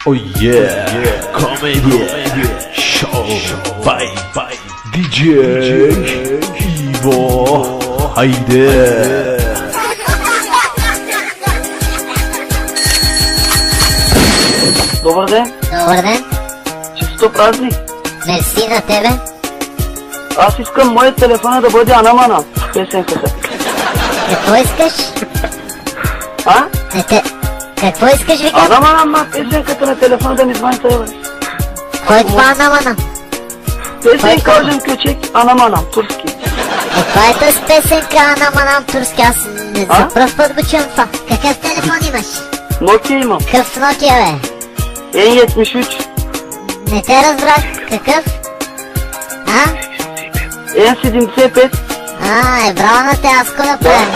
Oh yeah, comedy show by DJ Ivo. Haydi. Добър ден. Добър ден. Чисто празник. Мерси на тебе. Аз искам моят телефон да бъде Анамана. Песенката. Какво искаш? А? Какво искаш, викам? Анамана, песенката на телефона да ми звъни тебе. Кой е това Анамана? Песенка Ожен Кючек, Анамана, турски. Каква е тази песенка Анаманам турски? Аз не за пръв път го чувам това. Какъв телефон имаш? Nokia имам. Какъв Nokia, бе? N73. Не те разбрах. Какъв? А? N75. Браво на те, аз ко да правя.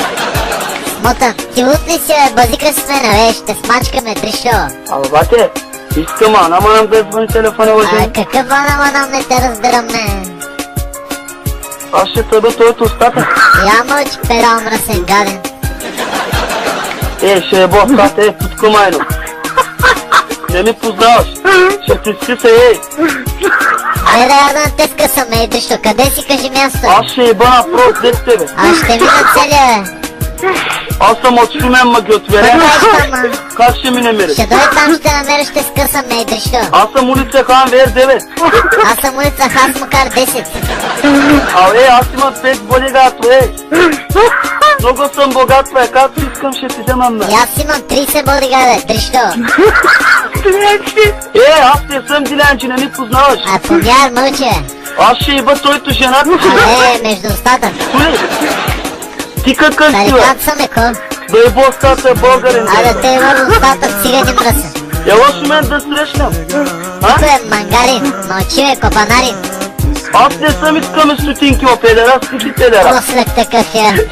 Смотан, ти лут ли си, бе? Базикаш с мене, бе, ще смачкаме, тришо. Ама бате, искам Анаманам да звъни телефона, Ожен. Какъв Анаманам, не те разбирам, не. Аз ще тъба той от устата. Я мълчи, перал мръсен гаден. Ще е бостата, подкумайно. Не ми познаваш. Ще ти скъса, Айде, да те скъсам, тришо, къде си, кажи място? Аз ще еба на прост след тебе. Аз ще видя целия, бе. Аз съм от Шумен, ма ги отверя. Как ще ми намериш? Ще дойде там, ще намериш, ще скъсам, тришо. Аз съм улица Хан Вер 9. Аз съм улица Хас Макар 10. Аз имам 5 бодигато, Много съм богат, както искам ще си вземам. И аз имам 30 бодигарда, тришо. Аз не съм дилянчи, не ми познаваш. Помяр, мълче. Аз ще еба твоето жената. Между устата. Ти какъв си, бе? Тарикат съм, еко. Да еба устата, българин. Те има устата, цигани мръса. Ела Шумен да срещнам. Тук е мангарин, мълчи, бе, копанарин. Аз не съм искаме стотинки, педера, си педера. След такъв е.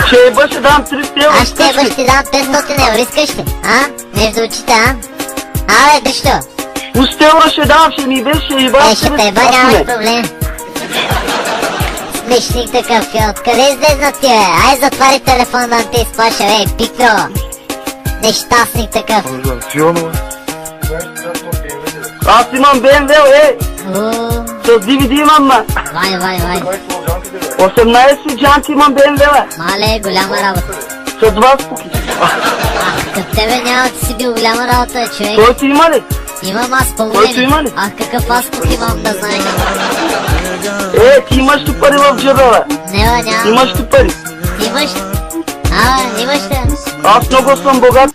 Ще еба, ще дам 300 евро. Аз ще еба, ще дам 500 евро, искаш ли? Между очите, бе, дъщо? 100 евро ще дам, ще ми беше, ще еба. Ще те еба, нямаш проблем. Смешник такъв е, откъде излезна ти, бе? Ай, затвари телефон да те изплаша, бе, пикро. Нещастник такъв. Аз имам BMW, с DVD имам, Вай. 18 джанки имам BMW, Мале, голяма работа. с 2 спуки. Към тебе няма да си бил голяма работа, човек. Той ти има ли? Имам аз Който има ли? по-големи. Какъв аз пък имам да знаеш. Ти имаш ли пари в джеба, бе? Не, бе, няма. Имаш ли пари? Имаш? Имаш ли? Аз много съм богат.